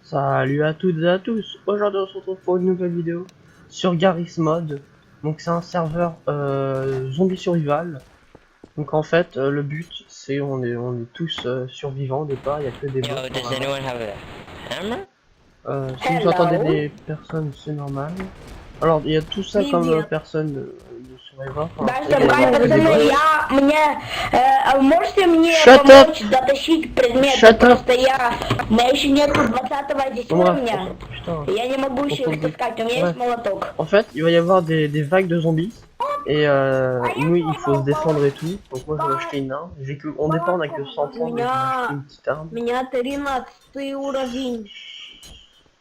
Salut à toutes et à tous. Aujourd'hui on se retrouve pour une nouvelle vidéo sur Garry's Mod. Donc c'est un serveur zombie survival. Donc en fait le but c'est on est tous survivants au départ, il n'y a que des bots. Yo, does anyone have a hammer? Si vous entendez des personnes c'est normal. Alors il y a tout ça comme personne de survivor. Enfin, Даже il y a такая que des пацаны, bots. можете мне Shut помочь дотащить предметы? Shut up. Просто у меня еще нету 20-го здесь уровня. Putain. Я не могу еще их таскать, у меня есть молоток. En fait, il va y avoir des vagues de zombies. Et nous, il faut se défendre et tout. Donc moi, je vais acheter une arme. On dépend, on a que 100 points, donc je vais acheter une petite arme. У меня 13 уровень.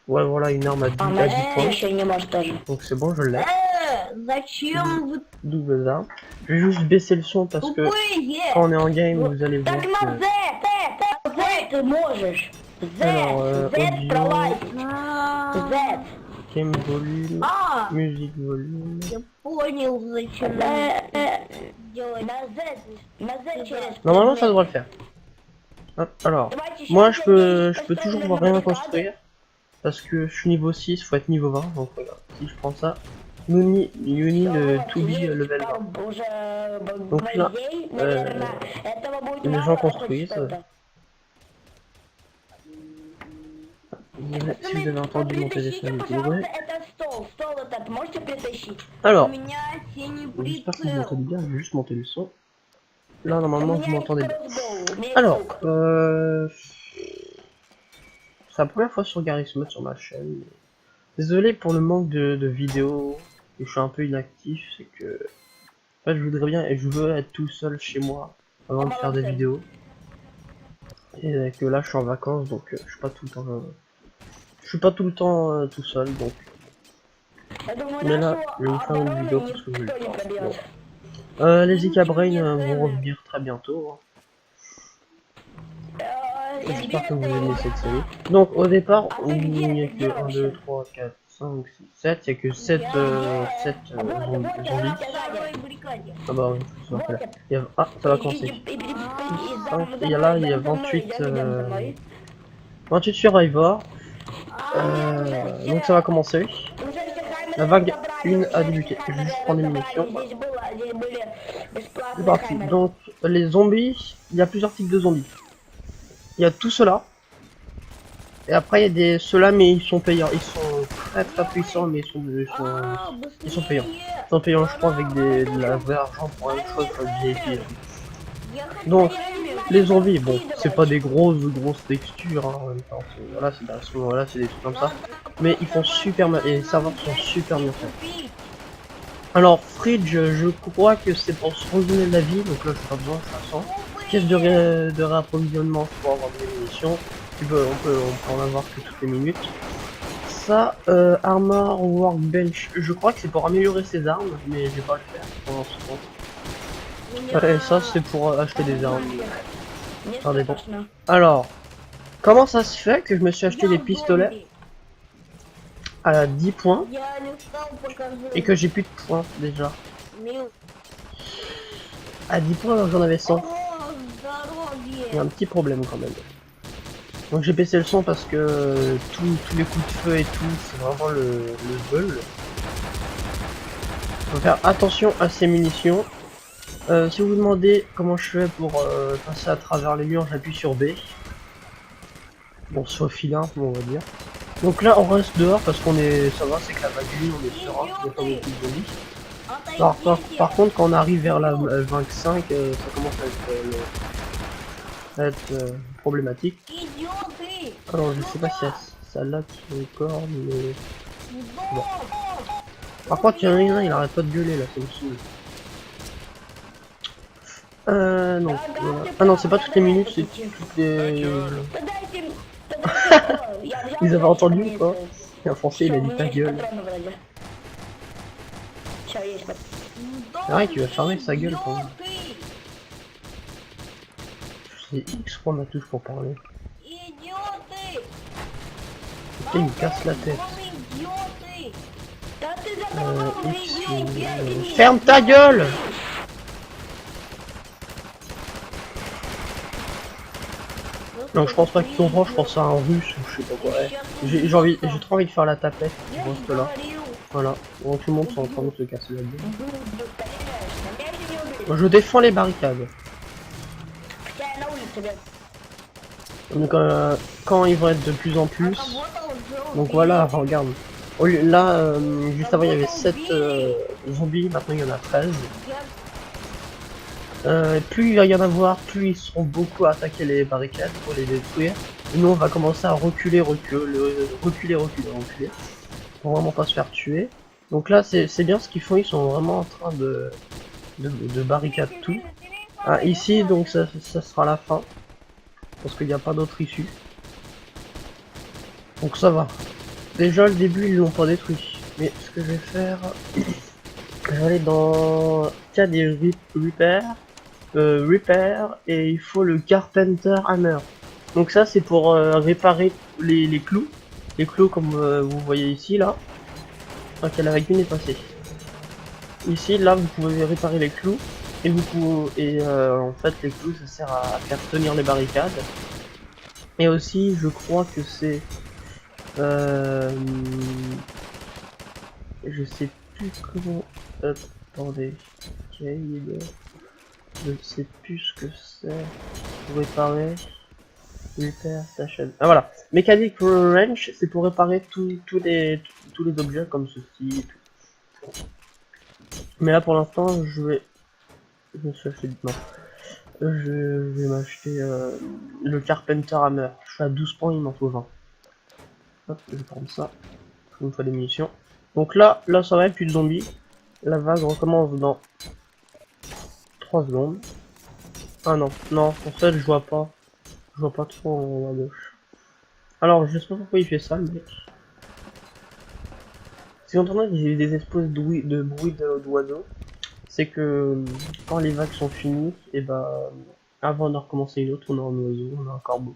Ouais, voilà, une arme à 10 points. Еще не может тоже. Donc c'est bon, je l'ai. Зачем вы Double arme. Je vais juste baisser le son parce que тупые? quand on est en game, vous allez voir Так на que... Z ты можешь. Alors, Z audio, пролазь. Z. game volume, musique volume... Я понял, зачем делать. На Z через... Normalement, ça devrait le faire. Hop, alors, moi, je peux toujours rien construire. Parce que je suis niveau 6, faut être niveau 20. Donc regarde, si je prends ça, you need to be level 20. Donc là, les gens construisent. Si vous avez entendu mon téléphone, alors, j'espère que vous m'entendez bien, je vais juste monter le son. Là, normalement, vous m'entendez bien. Alors, c'est la première fois sur Garry's Mod sur ma chaîne. Désolé pour le manque de vidéos, je suis un peu inactif, c'est que... En fait, je voudrais bien, et je veux être tout seul chez moi avant de faire des vidéos. Et que là, je suis en vacances, donc je suis pas tout le temps... je suis pas tout le temps tout seul, donc... Mais là, je vais vous faire une vidéo parce que je le pense. Les Icabrain vont revenir très bientôt. J'espère que vous aimez cette série. Donc au départ, il n'y a que 1, 2, 3, 4, 5, 6, 7. Il n'y a que 7 zombies. Ah bah oui, ça va faire. Ah, ça va commencer. Il y a 28, 28 survivors. Donc ça va commencer. La vague 1 a débuté. Je vais juste prendre des munitions. C'est parti. Donc les zombies, il y a plusieurs types de zombies. Il y a tout cela. Et après il y a des ceux-là mais ils sont payants. Ils sont très puissants mais ils sont payants. Ils sont payants je crois avec de la vraie argent pour une chose comme VIP. Donc les zombies, bon, c'est pas des grosses textures hein, en même temps. Voilà, c'est à ce moment-là, c'est des trucs comme ça. Mais ils font super mal et les serveurs sont super bien faits. Alors Fridge, je crois que c'est pour se redonner de la vie, donc là je pas besoin de 500. Pièce de réapprovisionnement pour avoir des munitions. On peut en avoir que toutes les minutes. Ça, Armor Workbench, je crois que c'est pour améliorer ses armes, mais je vais pas le faire pendant ce temps. Et ça c'est pour acheter des armes. Ça dépend. Alors, comment ça se fait que je me suis acheté des pistolets à 10 points et que j'ai plus de points déjà? À 10 points j'en avais 100. Il y a un petit problème quand même. Donc j'ai baissé le son parce que tous les coups de feu et tout, c'est vraiment le veul. Faut faire attention à ces munitions. Si vous vous demandez comment je fais pour passer à travers les murs, j'appuie sur B. Bon, sur le fil 1, on va dire. Donc là, on reste dehors parce qu'on est... Ça va, c'est que la vague 1, on est serein, il n'y a pas beaucoup de zombies. Par contre, quand on arrive vers la 25, ça commence à être problématique. Alors je sais pas si ça là qui est encore mais bon. Par contre il y en a un, il arrête pas de gueuler là, c'est aussi. Non, voilà. Ah non, c'est pas toutes les minutes, c'est toutes les... Ils avaient entendu ou quoi? Et en français il a dit ta gueule. C'est vrai qu'il va fermer sa gueule quand même. C'est X quoi ma touche pour parler. Il me casse la tête. Ferme ta gueule! Non, je pense pas qu'ils comprennent, je pense à un russe ou je sais pas quoi. Ouais. J'ai trop envie de faire la tapette, ce poste là. Voilà. Bon, tout le monde sont en train de se casser la gueule. Moi, je défends les barricades. Donc quand ils vont être de plus en plus. Donc voilà, regarde. Là, juste avant il y avait 7 zombies, maintenant il y en a 13. Plus il va y en avoir, plus ils seront beaucoup à attaquer les barricades pour les détruire. Et nous on va commencer à reculer, reculer, pour vraiment pas se faire tuer. Donc là c'est bien ce qu'ils font, ils sont vraiment en train de barricade tout. Ah, ici donc ça sera la fin, parce qu'il n'y a pas d'autre issue. Donc ça va. Déjà le début ils l'ont pas détruit. Mais ce que je vais faire, je vais aller dans il y a des repair et il faut le Carpenter Hammer. Donc ça c'est pour réparer les clous. Les clous comme vous voyez ici là. Ok, la vacuum est passée. Ici là vous pouvez réparer les clous. Et vous pouvez, en fait les clous ça sert à faire tenir les barricades. Et aussi je crois que c'est je sais plus comment. Attendez. Je sais plus ce que c'est. Pour réparer. Repair station. Ah voilà. Mechanic wrench, c'est pour réparer tous les objets comme ceci. Mais là pour l'instant je vais. Je me suis acheté. Non. Je vais m'acheter le Carpenter Hammer. Je suis à 12 points, il m'en faut 20. Hop, je vais prendre ça. Il me faut des munitions. Donc là ça va, plus de zombies. La vague recommence dans 3 secondes. Ah non, en fait je vois pas. Je vois pas trop en haut à gauche. Alors je sais pas pourquoi il fait ça le mec. Si on entend des espèces de bruit d'oiseaux, c'est que quand les vagues sont finies, et bah avant de recommencer une autre, on a un oiseau, on a un corbeau.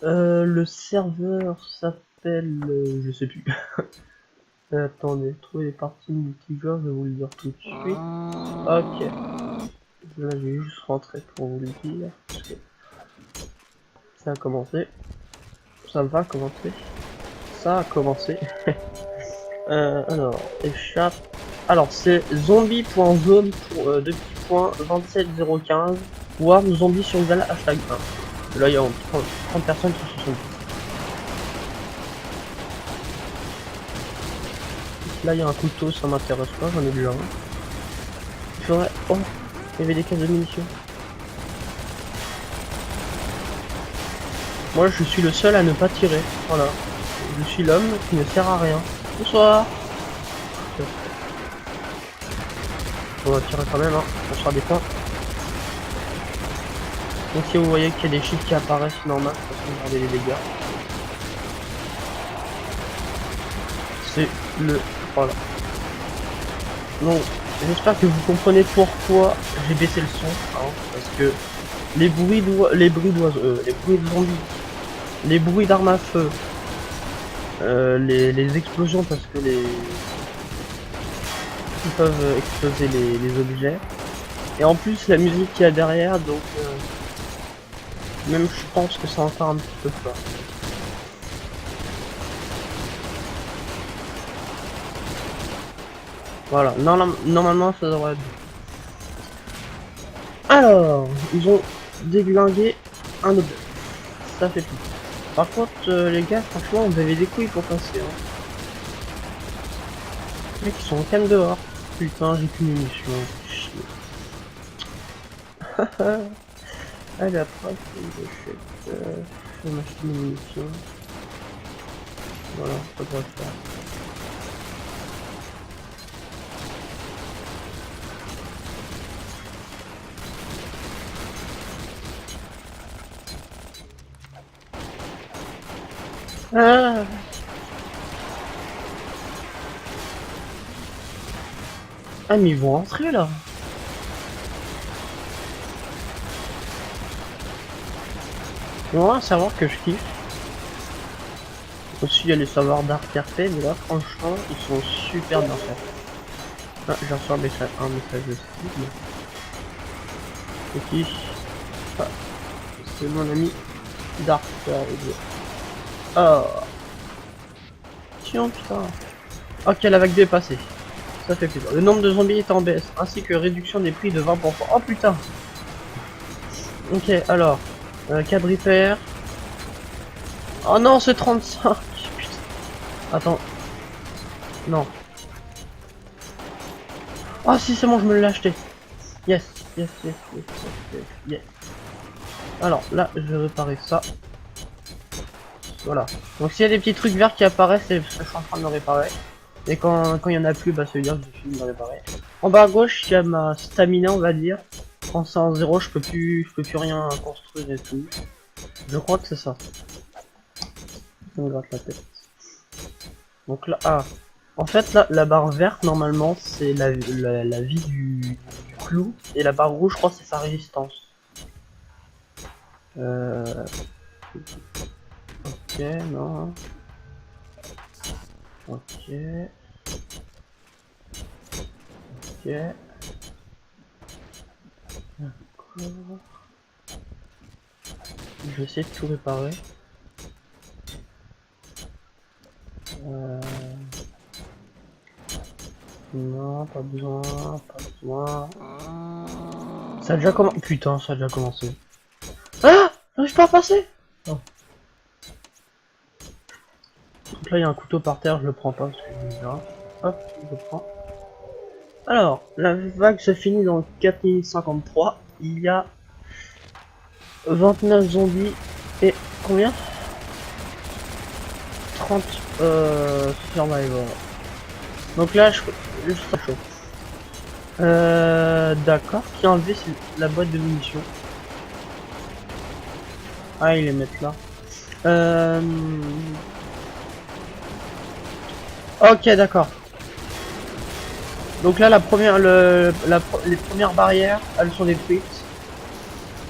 Le serveur s'appelle... je sais plus. Attendez, trouver les parties multijoueurs, je vais vous le dire tout de suite. Ok. Là, je vais juste rentrer pour vous le dire. Parce que ça a commencé. Ça va commencer. Ça a commencé. Alors, échappe. Alors, c'est zombie.zone pour 2.27015 ou arme zombie sur Google hashtag 1. Là, il y a 30 personnes qui se sont dit. Là, il y a un couteau, ça m'intéresse pas, j'en ai déjà un. Il faudrait... Oh, il y avait des caisses de munitions. Moi, je suis le seul à ne pas tirer. Voilà. Je suis l'homme qui ne sert à rien. Bonsoir. On va tirer quand même, hein. On sera des points. Donc si vous voyez qu'il y a des chiffres qui apparaissent, normal, parce que regardez les dégâts. C'est le... Voilà. Donc, j'espère que vous comprenez pourquoi j'ai baissé le son, hein, parce que les bruits d'oiseaux, les bruits de zombies, les bruits d'armes à feu, les explosions parce que ils peuvent exploser les objets, et en plus la musique qu'il y a derrière, donc même je pense que c'est encore un petit peu fort. Voilà, normalement ça devrait être bon. Alors, ils ont déglingué un objet. Ça fait tout. Par contre, les gars, franchement, vous avez des couilles pour passer. Hein. Les mecs, ils sont en calme dehors. Putain, j'ai plus de munitions. Chier. Allez, après, je vais m'acheter des munitions. Voilà, ça devrait le faire. Ah, ah mais ils vont rentrer là. Ils vont savoir que je kiffe. Aussi il y a les savoirs d'art RP, mais là franchement ils sont super bien faits. Ah, j'ai reçu un message de Steve. Ok. Ah, c'est mon ami Dark qui est arrivé. Oh. Tiens, putain. Ok, la vague 2 est passée. Ça fait plaisir. Le nombre de zombies est en baisse, ainsi que réduction des prix de 20%. Oh putain. Ok, alors. Quadripère. Oh non, c'est 35. Putain. Attends. Non. Ah si, c'est bon, je me l'ai acheté. Yes, yes, yes, yes, yes, yes, yes. Alors, là, je vais réparer ça. Voilà. Donc s'il y a des petits trucs verts qui apparaissent, c'est parce que je suis en train de le réparer. Et quand il y en a plus, bah ça veut dire que j'ai fini de le réparer. En bas à gauche, il y a ma stamina, on va dire. Quand c'est en 0, je peux plus rien construire et tout. Je crois que c'est ça. Ça me gratte la tête. Donc là, ah. En fait, là, la barre verte, normalement, c'est la vie du clou. Et la barre rouge, je crois, c'est sa résistance. Ok, non. Ok. Ok. D'accord. Je vais essayer de tout réparer. Non, pas besoin, pas besoin. Ça a déjà commencé. Putain, ça a déjà commencé. Ah, j'arrive pas à passer. Oh. Donc là, il y a un couteau par terre, je le prends pas parce que je là. Hop, je le prends. Alors, la vague se finit dans 4 minutes 53. Il y a 29 zombies et combien 30 survivors. Donc là, je suis chaud. D'accord. Qui a enlevé la boîte de munitions? Ah, ils les mettent là. Ok, d'accord. Donc là, la première, les premières barrières, elles sont détruites.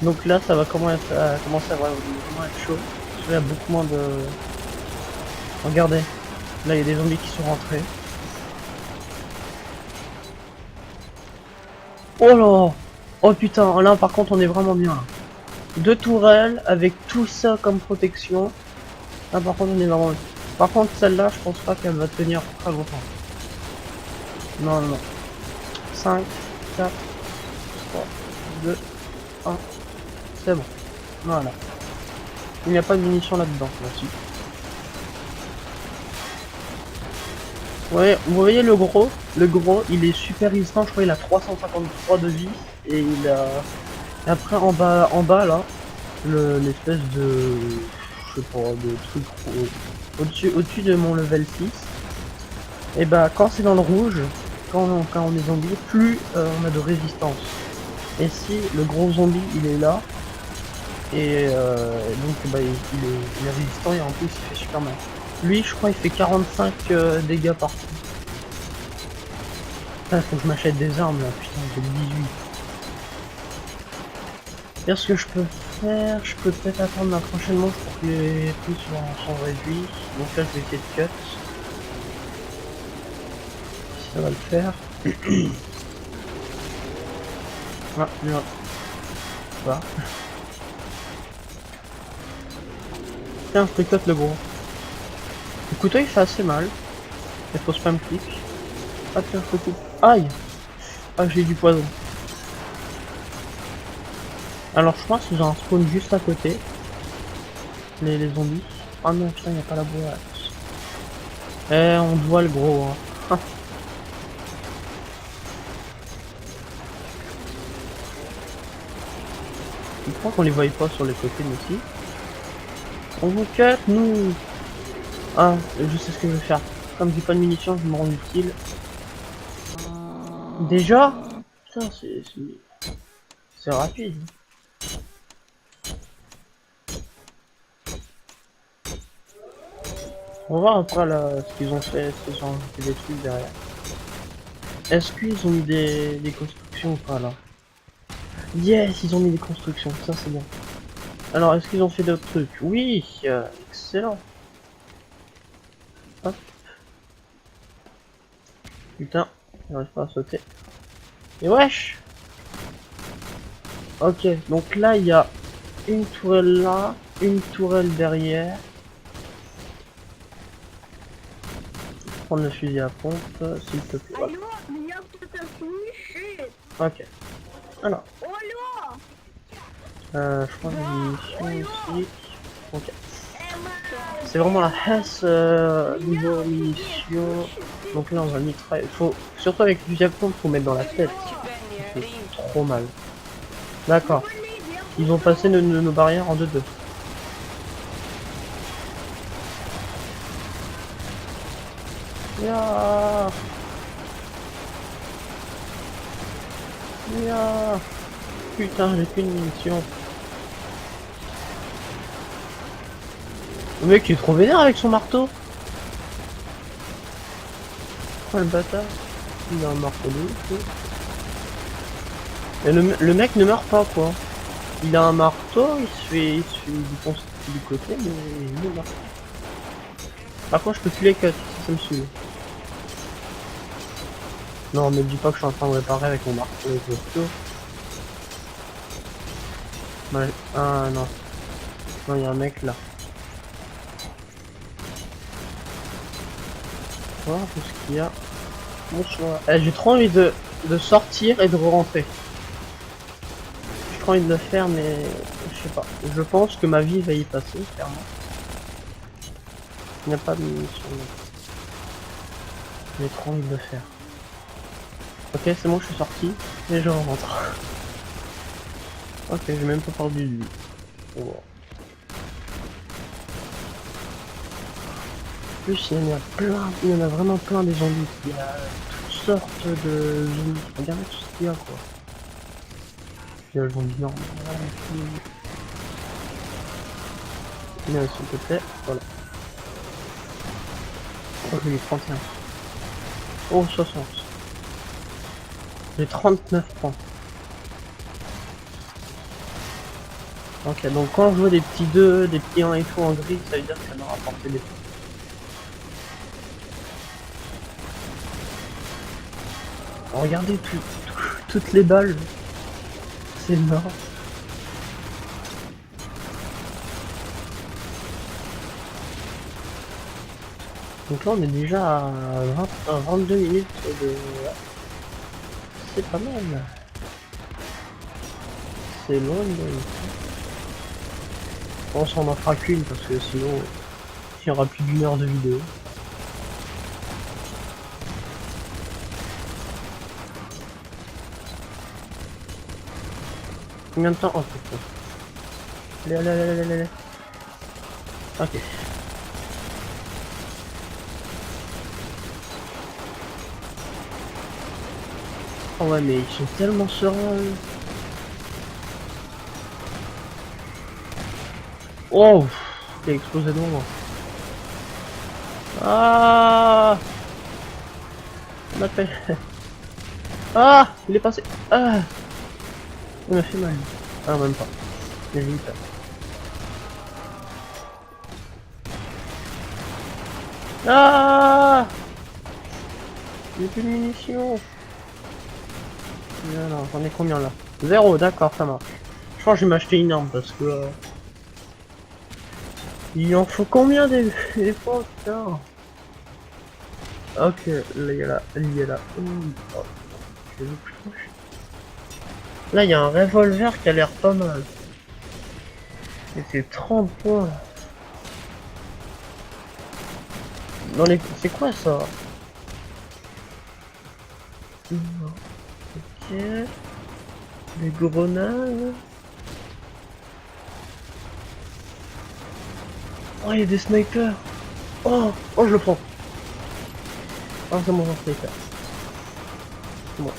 Donc là, ça va commencer à vraiment être chaud. Parce qu'il y a beaucoup moins de... Regardez. Là, il y a des zombies qui sont rentrés. Oh là. Oh putain, là par contre on est vraiment bien là. 2 tourelles avec tout ça comme protection. Là par contre on est vraiment... Par contre celle-là je pense pas qu'elle va tenir très longtemps. Non non non. 5, 4, 3, 2, 1. C'est bon. Voilà. Il n'y a pas de munitions là-dedans. Merci. Ouais, vous voyez le gros, il est super résistant, je crois il a 353 de vie et il a... Après en bas là, l'espèce de... Je sais pas, de truc au-dessus de mon level 6. Et bah quand c'est dans le rouge, quand on est zombie, plus on a de résistance. Et si le gros zombie il est là, et donc bah il est résistant et en plus il fait super mal. Lui je crois il fait 45 dégâts par coup. Putain, faut que je m'achète des armes là, putain j'ai 18. Bien ce que je peux faire, je peux peut-être attendre la prochaine manche pour que les prix sont réduits. Donc là je vais essayer de cut. Si ça va le faire. Ah, bien. Voilà. Tiens, je tricote le gros. Le couteau il fait assez mal. Il faut spam clic. Ah tiens, je coupe. Aïe. Ah j'ai du poison. Alors je pense qu'ils ont un spawn juste à côté. Les zombies. Ah non putain, il n'y a pas la boîte. Eh, on voit le gros. Hein. Je crois qu'on les voyait pas sur les côtés mais si. On vous cut nous. Ah, je sais ce que je vais faire. Comme j'ai pas de munitions, je me rends utile. Déjà? Putain, c'est rapide. On va voir après là ce qu'ils ont fait, est-ce qu'ils ont fait des trucs derrière. Est-ce qu'ils ont mis des constructions ou pas là? Yes, ils ont mis des constructions, ça c'est bien. Alors, est-ce qu'ils ont fait d'autres trucs? Oui, excellent. Hop. Putain, j'arrive pas à sauter. Et wesh! Ok, donc là il y a une tourelle là, une tourelle derrière. Prendre le fusil à pompe, s'il te plaît. Voilà. Алло, меня кто-то слышит? Ok. Alors, Алло! je prends des munitions ici. Ok. Эмма! C'est vraiment la hesse niveau munitions. Donc là on va mitrailler. Faut surtout avec le fusil à pompe, faut mettre dans la tête. C'est trop mal. D'accord. Ils ont passé nos barrières en 2-2. Ya. Ya. Putain, j'ai plus de munitions. Le mec il est trop vénère avec son marteau. Oh le bâtard. Il a un marteau de ouf. Et le mec ne meurt pas quoi. Il a un marteau, il se fait du côté, mais il ne meurt pas. Par contre je peux plus les cut, ça me suit. Non mais dis pas que je suis en train de réparer avec mon marteau et tout. Ah non. Non, il y a un mec là. Voir tout ce qu'il y a. Bonsoir. J'ai trop envie de sortir et de rentrer. J'ai trop envie de le faire mais je sais pas. Je pense que ma vie va y passer, clairement. Il n'y a pas de munitions. J'ai trop envie de le faire. Ok, c'est bon, je suis sorti et je rentre. Ok, j'ai même pas perdu de lui. Oh. En plus, il y en a plein, il y en a vraiment plein des zombies. Il y a toutes sortes de zombies. Regardez tout ce qu'il y a quoi. Il y a le zombie normal. Bien, s'il te plaît, voilà. Oh, j'ai eu 31. Oh, 60. J'ai 39 points. Ok, donc quand je vois des petits 2, des petits 1 et tout en gris, ça veut dire que ça m'a rapporté des points. Regardez toutes les balles. C'est énorme. Donc là on est déjà à 22 minutes de... C'est pas mal. C'est loin de... On s'en en fera qu'une parce que sinon il y aura plus d'une heure de vidéo. Combien de temps? Oh putain. Allez. Ok. Oh ouais mais ils sont tellement sereins. Oh, il a explosé devant moi. Ah, on appelle. Ah, il est passé. Ah, il m'a fait mal. Ah, même pas. J'ai vite. Ah, j'ai plus de munitions. Non, j'en ai combien là? 0, d'accord, ça marche. Je crois que je vais m'acheter une arme parce que... il en faut combien des fois, putain? Ok, là il y a là. Oh, je veux plus proche. Là il y a un revolver qui a l'air pas mal. Et c'est 30 points. Dans les... C'est quoi ça? Ok. Des grenades. Oh, il y a des snipers. Oh, je le prends. Ah, c'est mon sniper. Bon.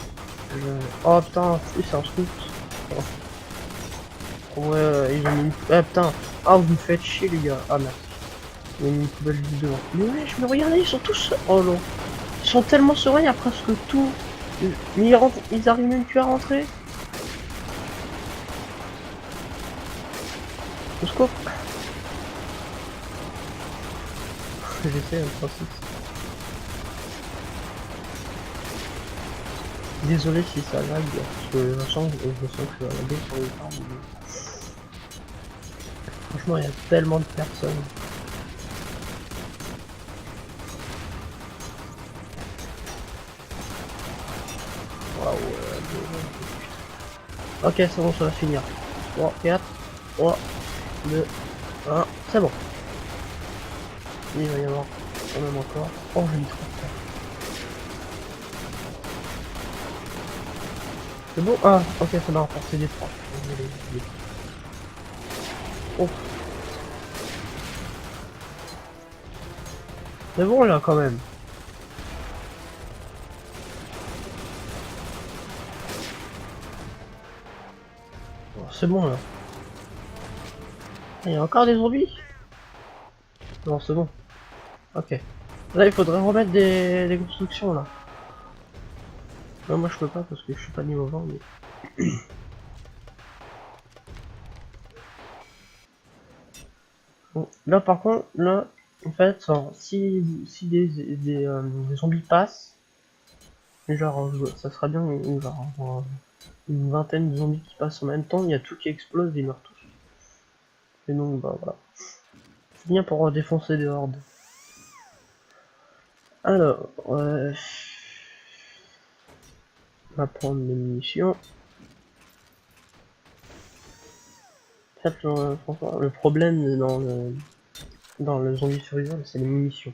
Oh putain, c'est un scout. Oh. Ouais, ils ont mis une... Ah putain. Ah, vous me faites chier les gars. Ah merde. Il y a une poubelle du devant. Mais ouais, je me regardais, ils sont tous... Oh non. Ils sont tellement sereins, il y a presque tout. Mais ils arrivent même plus à rentrer. Au secours. J'essaie un principe. Désolé si ça lag, parce que je sens que la baisse sur les armes. Franchement, il y a tellement de personnes. Waouh, ok, c'est bon, ça va finir. 3, 4, 3, 2, 1, c'est bon. Il va y avoir quand même encore. Oh, j'ai mis trop de temps. C'est bon? Ah, ok, ça m'a renforcé des 3. Oh. C'est bon là quand même. Oh, c'est bon là. Il y a encore des zombies? Non, c'est bon. Ok. Là, il faudrait remettre des constructions là. Non, moi je peux pas parce que je suis pas niveau 20, mais... Bon, là par contre, là, en fait, si des zombies passent, genre, ça sera bien, genre, une vingtaine de zombies qui passent en même temps, il y a tout qui explose et ils meurent tous. Et donc, bah voilà. C'est bien pour défoncer des hordes. Alors, on va prendre les munitions. En fait, franchement, le problème dans le zombie survival, c'est les munitions.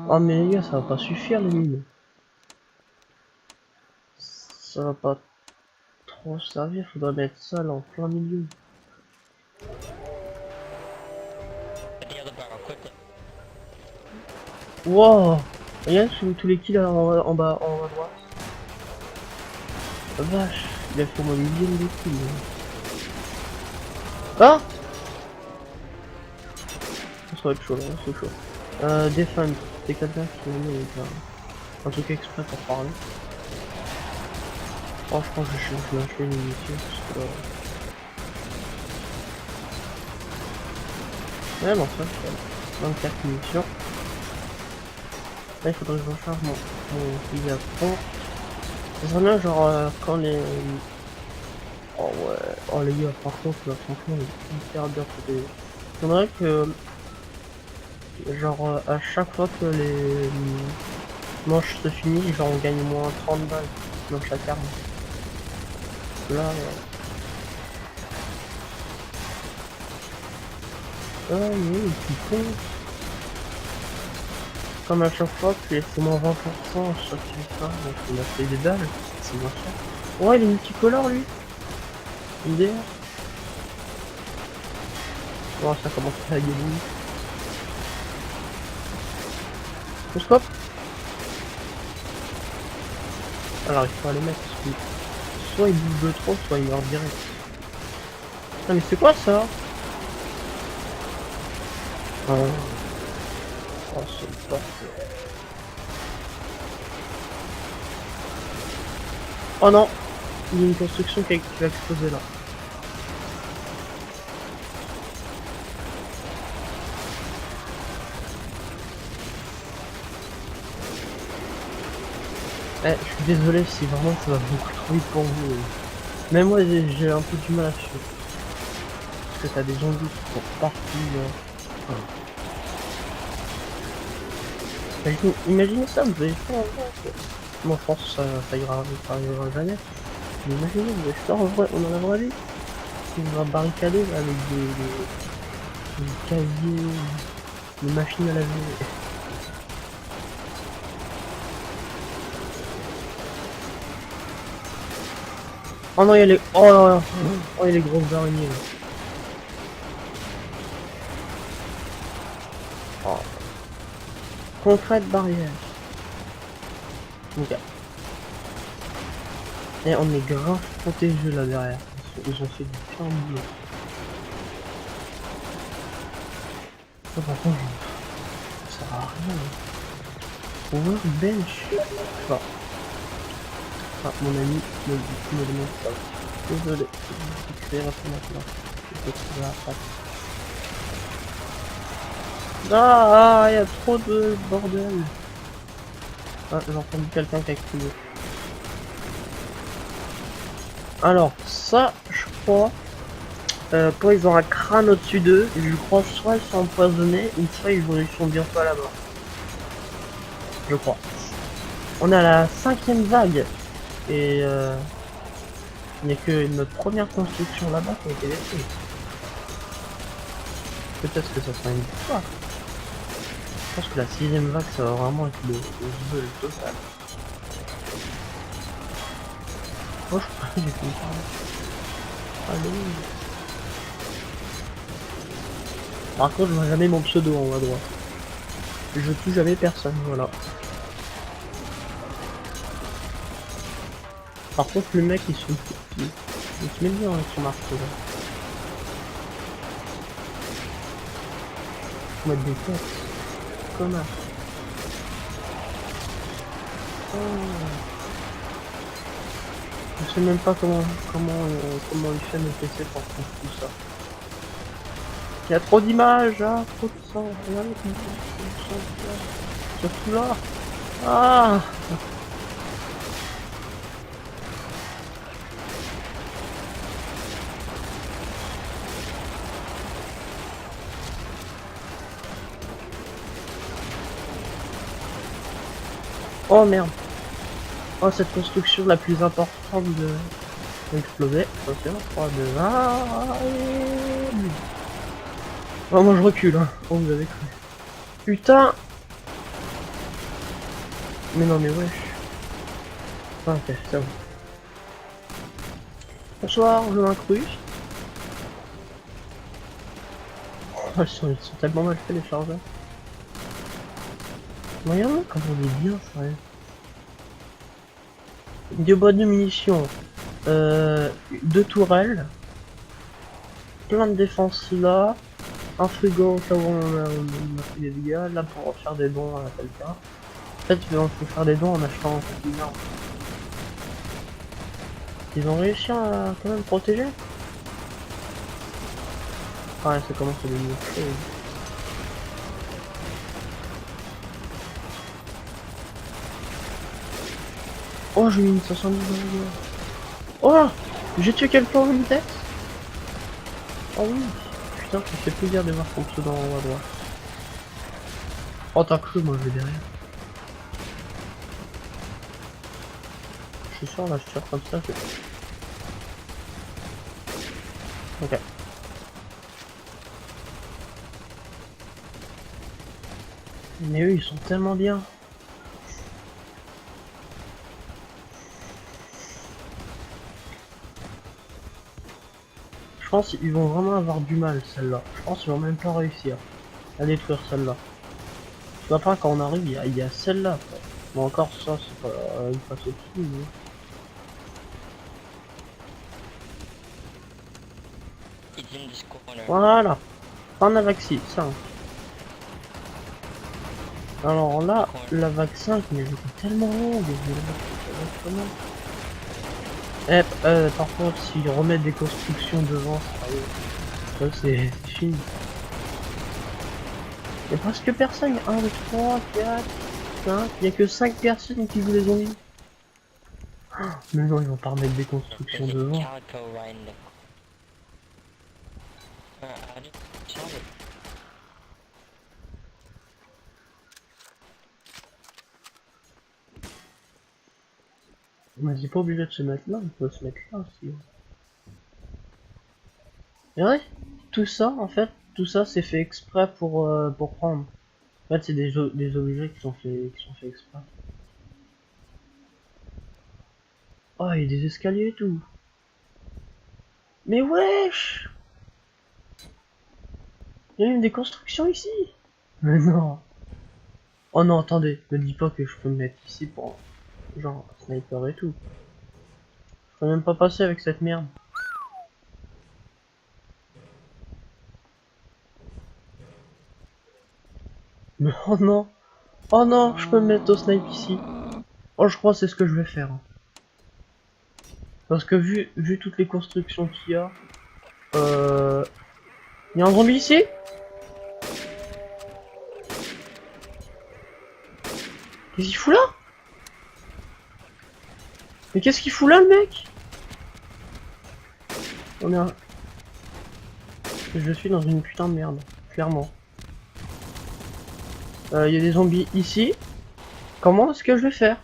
Oh mais les gars, ça va pas suffire les mines. Ça va pas trop servir, faudrait mettre ça là en plein milieu. Get the other barrel quickly. Wow, regarde tous les kills en bas à droite. La vache, il a fait au moins une dizaine de kills. Ah, ça va être chaud là, c'est chaud. Defend, c'est quelqu'un qui m'a mis avec un truc exprès pour parler. Oh, je pense que je vais acheter une munition parce que... Ouais, bon, ça, c'est 24 munitions. Là, il faudrait que je recharge mon fusil à fond. Ça serait bien, genre, quand les... Oh ouais, oh les gars, par contre, là, franchement, il est hyper bien fait. Il faudrait que... Genre, à chaque fois que les manches se finissent, genre, on gagne moins 30 balles dans chaque arme. Là, ah oui, c'est con. Comme à chaque fois, tu c'est moins 20% à chaque fois, donc on a fait des balles, c'est moins cher. Ouais, il est multicolore lui. MDR. Oh, ça commence à gagner. Au scope. Alors il faut aller mettre parce que soit il bouge de trop, soit il meurt direct. Ah mais c'est quoi ça? Oh, oh c'est pas... Oh non, il y a une construction qui va exploser là. Eh, je suis désolé si vraiment ça va beaucoup trop vite pour vous. Même moi j'ai un peu du mal à suivre. Parce que t'as des zombies qui sont partout. Imaginez ça, vous avez fait en vrai. Moi je pense que ça ira jamais. Mais imaginez, vous avez fait en vrai, on en a vraie vie. On va barricader là, avec des casiers, des machines à laver. Oh non, il y a les... Oh là là. Oh, il y a les grosses araignées là. Oh. Concrète barrière. Ok. Et on est grave protégé là derrière. Ils ont fait du plein de boulot. Ça par contre, ça sert à rien. Workbench. Enfin, mon ami me demande ça. Désolé, je vais rester maintenant. Je peux trouver après. Ah, il y a trop de bordel. Ah, j'ai entendu quelqu'un qui a crié. Alors, ça, je crois, quand ils ont un crâne au-dessus d'eux, je crois soit ils sont empoisonnés, ou soit ils sont bientôt à la mort. Je crois. On est à la 5e vague, et il n'y a que notre première construction là-bas qui a été détruite. Peut-être que ça sera une victoire. Je pense que la 6e vague, ça va vraiment être le zbeul total. Oh, je crois que j'ai fait ça. Allez. Par contre, je vois jamais mon pseudo en haut à droite. Je tue jamais personne, voilà. Par contre, le mec, il se met bien avec son marteau là. Faut mettre des têtes. Connard. Oh. Je sais même pas comment il fait le PC pour faire tout ça. Il y a trop d'images, ah, trop de sang. Regardez comme ça. Surtout là. Ah. Oh merde. Oh, cette construction la plus importante de exploser. Attention, 3, 2, 1. Oh, moi je recule, hein. Oh, vous avez cru. Putain. Mais non, mais wesh. Ah, ok, ça va. Bonsoir, je m'incruste. Oh, ils sont tellement mal faits les chargeurs. Regarde comment on est bien, ça. Deux boîtes de munitions, 2 tourelles, plein de défense là, un frigo au cas où on a fait des dégâts, là pour faire des dons à quelqu'un. En fait, il faut faire des dons en achetant un petit arme. Ils ont réussi à quand même protéger. Ouais, ça commence à devenir chaud. Oh, j'ai mis une 70 dans le gars. Oh, j'ai tué quelqu'un en une tête. Oh oui. Putain, ça fait plaisir de voir ton pseudo en haut à droite. Oh, t'as cru, moi je vais derrière. Je suis sûr, là, je tire comme ça. Ok. Mais eux, ils sont tellement bien. Je pense qu'ils vont vraiment avoir du mal, celle-là. Je pense qu'ils vont même pas réussir à détruire celle-là. Tu vois pas, quand on arrive, il y a celle-là. Bon, encore ça, c'est pas une face au-dessus. Mais... It's in this corner. Voilà. On a vaccin, ça. Alors là, la vague 5, mais elle était tellement longue. Par contre, s'ils remettent des constructions devant, ça c'est fini. Il y a presque personne. 1, 2, 3, 4, 5. Il n'y a que 5 personnes qui jouent les zombies. Mais non, ils vont pas remettre des constructions There's a devant. calico right in the... I just saw it. Mais c'est pas obligé de se mettre là, on peut se mettre là aussi. Et ouais, tout ça, en fait, tout ça c'est fait exprès pour prendre. En fait, c'est des objets qui sont faits exprès. Oh, il y a des escaliers et tout. Mais wesh! Il y a même des constructions ici! Mais non! Oh non, attendez, ne dis pas que je peux me mettre ici pour genre sniper et tout. Je peux même pas passer avec cette merde. Mais oh non! Oh non, je peux me mettre au snipe ici. Oh, je crois que c'est ce que je vais faire. Parce que vu toutes les constructions qu'il y a, il y a un zombie ici? Qu'est-ce qu'il fout là? Mais qu'est-ce qu'il fout là, le mec? Oh merde. Je suis dans une putain de merde, clairement. Il y a des zombies ici. Comment est-ce que je vais faire?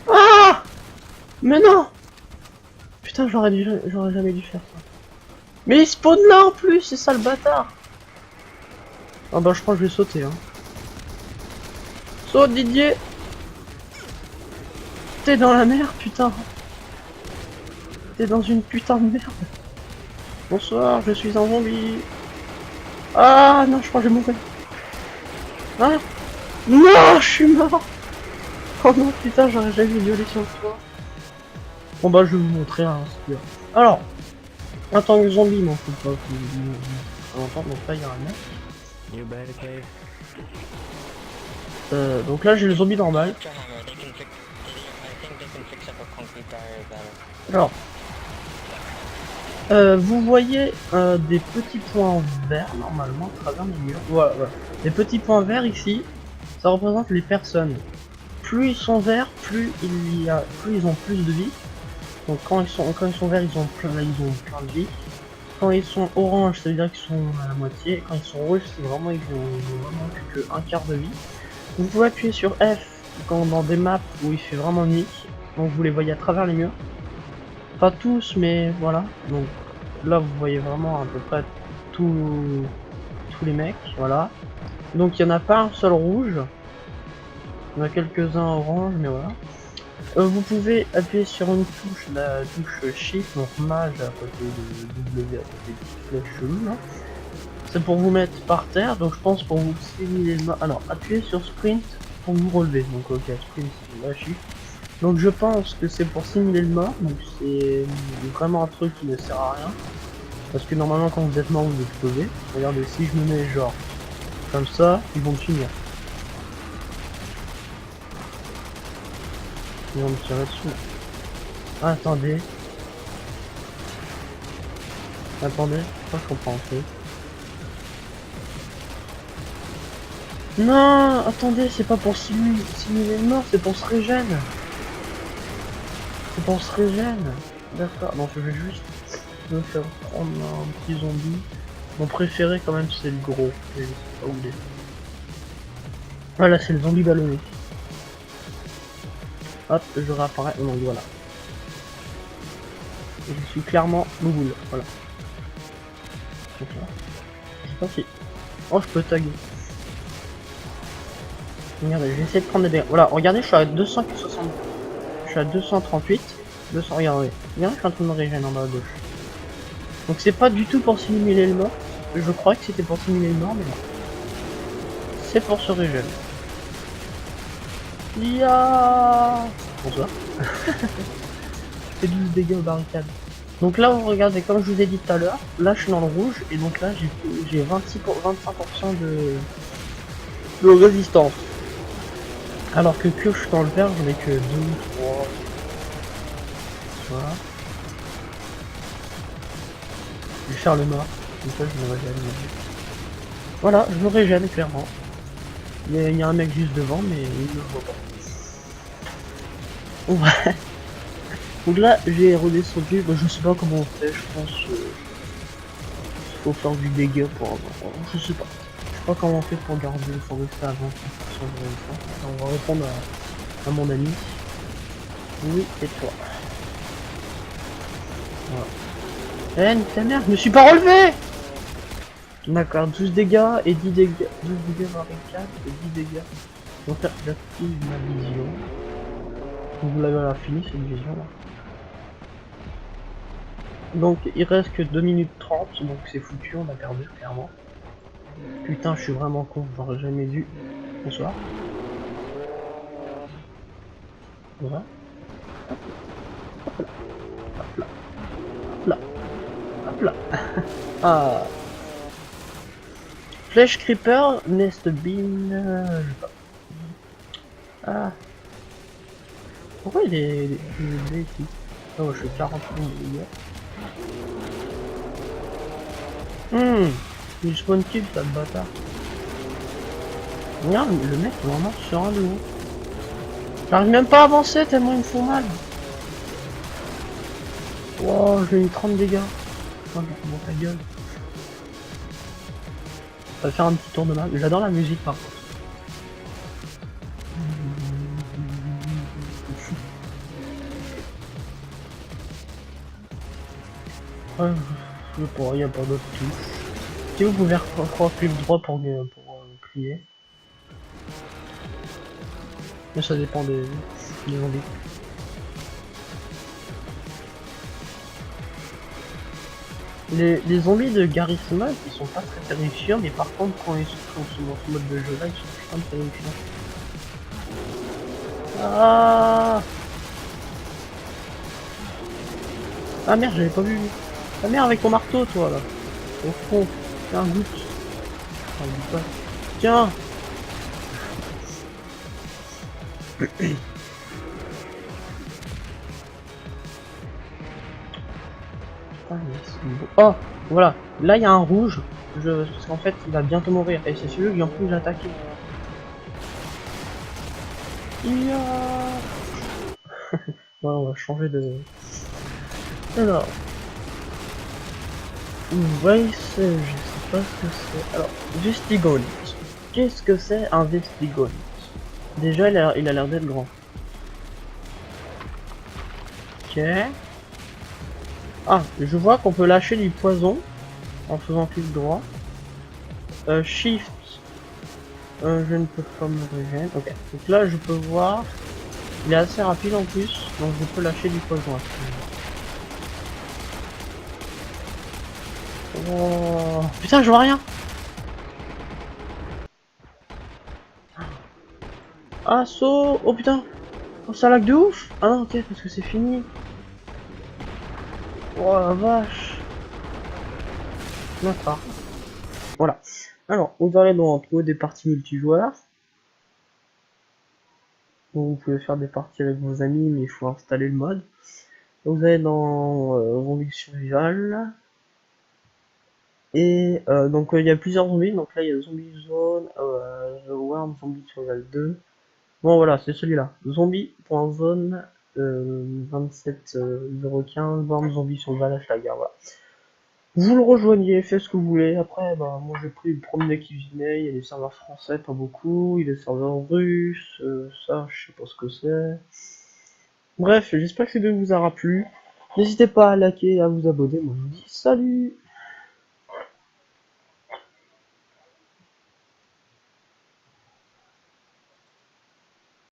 Ah! Mais non! Putain, j'aurais jamais dû faire ça. Mais il spawn là en plus, c'est ça le bâtard. Ah bah je crois que je vais sauter hein. Saute Didier. T'es dans la merde putain. T'es dans une putain de merde. Bonsoir, je suis un zombie. Ah non, je crois que je vais mourir. Ah non, je suis mort. Oh non putain, j'aurais jamais violé sur le toit. Bon bah je vais vous montrer hein, ce qu'il y a. Alors, en tant que zombie, m'en fout pas. Donc là il y a un mec. Donc là j'ai le zombie normal. Alors, vous voyez des petits points verts normalement à travers les murs. Voilà, voilà. Les petits points verts ici, ça représente les personnes. Plus ils sont verts, plus ils ont plus de vie. Donc quand ils sont verts, ils ont plein de vie. Quand ils sont orange, ça veut dire qu'ils sont à la moitié. Quand ils sont rouges, c'est vraiment ils ont vraiment plus que un quart de vie. Vous pouvez appuyer sur F quand dans des maps où il fait vraiment nuit. Donc vous les voyez à travers les murs. Pas tous, mais voilà. Donc là vous voyez vraiment à peu près tous les mecs, voilà. Donc il n'y en a pas un seul rouge. Il y en a quelques-uns orange, mais voilà. Vous pouvez appuyer sur une touche, la touche Shift, donc mage à côté de W, à côté de flèche chelou là. C'est pour vous mettre par terre, donc je pense pour vous simuler le mort. Alors appuyez sur Sprint pour vous relever. Donc ok, Sprint c'est la Shift. Donc je pense que c'est pour simuler le mort, donc c'est vraiment un truc qui ne sert à rien. Parce que normalement quand vous êtes mort vous explosez. Regardez, si je me mets genre comme ça, ils vont me finir. Ils vont me tirer dessus. Ah, attendez. Attendez, je comprends un peu. Non, attendez, c'est pas pour simuler le mort, c'est pour se régène. C'est pour se régène. D'accord, donc je vais juste me faire prendre un petit zombie. Mon préféré quand même c'est le gros. Je sais pas où il est. Voilà, c'est le zombie ballonné. Hop, je réapparais. Donc voilà. Et je suis clairement Louboule. Voilà. Donc là. Je sais pas si. Oh, je peux taguer. Regardez, je vais essayer de prendre des dégâts. Voilà, regardez, je suis à 260. Je suis à 238. 200, regardez. Regardez, je suis en train de me régénérer en bas à gauche. Donc c'est pas du tout pour simuler le mort. Je crois que c'était pour simuler le mort, mais non. C'est pour se régénérer. Ya. Bonsoir. C'est 12 dégâts aux barricades. Donc là, vous regardez, comme je vous ai dit tout à l'heure, là je suis dans le rouge et donc là j'ai 25% de résistance. Alors que je suis dans le vert, j'en ai que 2 ou 3. Voilà. Je vais faire le mort. Comme ça, je me régène. Voilà, je me régène clairement. Il y a un mec juste devant, mais il ne le voit pas. Ouais. Donc là, j'ai redescendu. Bah, je sais pas comment on fait. Je pense faut faire du dégât pour avoir. Je sais pas. Je sais pas comment on fait pour garder. Pour rester à 20% de résistance. On va répondre à mon ami. Oui, et toi. Voilà. Eh, ta mère, je me suis pas relevé! D'accord, 12 dégâts et 10 dégâts. 12 dégâts barricade et 10 dégâts. Donc là, j'active ma vision. Vous l'avez fini cette vision là. Donc il reste que 2 minutes 30, donc c'est foutu, on a perdu clairement. Putain, je suis vraiment con, j'aurais jamais dû. Bonsoir. Voilà. Hop là. Hop là. Hop là. Hop là. Ah. Flèche Creeper, Nest Bean, je sais pas. Ah. Pourquoi il est ici? Oh, je fais 40 millions de dégâts. Il spawn kill, ça le bâtard. Regarde, le mec est vraiment sur un de haut. J'arrive même pas à avancer tellement ils me font mal. Wow, j'ai eu 30 dégâts. Oh, bon, ta gueule. Ça va faire un petit tour de map. J'adore la musique par contre. Il n'y a pas d'autre touche. Si vous pouvez faire clic droit pour crier. Mais ça dépend des zombies. Les zombies de Garry's Mod, ils sont pas très terrifiants, mais par contre quand ils sont dans ce mode de jeu là, ils sont putain de terrifiants. Ah merde, j'avais pas vu. Ah merde, avec ton marteau toi là. Au fond, c'est un goutte. Ah, il dit pas. Tiens. Oh, voilà. Là, il y a un rouge. Parce qu'en fait, il va bientôt mourir. Et c'est celui qui en plus j'ai attaqué. Ouais, on va changer de... Alors... Vice, je sais pas ce que c'est. Alors, Vestigone. Qu'est-ce que c'est un Vestigone? Déjà, il a l'air d'être grand. Ok. Ah, je vois qu'on peut lâcher du poison en faisant clic droit. Shift. Je ne peux pas me régénérer. Ok. Donc là, je peux voir. Il est assez rapide en plus, donc je peux lâcher du poison. Oh putain, je vois rien. Assaut. Oh putain. Oh, ça lag de ouf. Ah non, ok, parce que c'est fini. Oh la vache. D'accord. Voilà. Alors, vous allez donc trouver des parties multijoueurs. Donc, vous pouvez faire des parties avec vos amis, mais il faut installer le mode. Donc, vous allez dans Zombie Survival. Et donc il y a plusieurs zombies. Donc là il y a Zombie Zone, The Worm, Zombie Survival 2. Bon voilà, c'est celui-là. Zombie.zone 27015 Worm Zombie Survival #, voilà. Vous le rejoignez, faites ce que vous voulez. Après, bah, moi j'ai pris le premier qui venait. Il y a des serveurs français, pas beaucoup. Il y a des serveurs russes. Ça, je sais pas ce que c'est. Bref, j'espère que cette vidéo vous aura plu. N'hésitez pas à liker et à vous abonner. Moi je vous dis salut!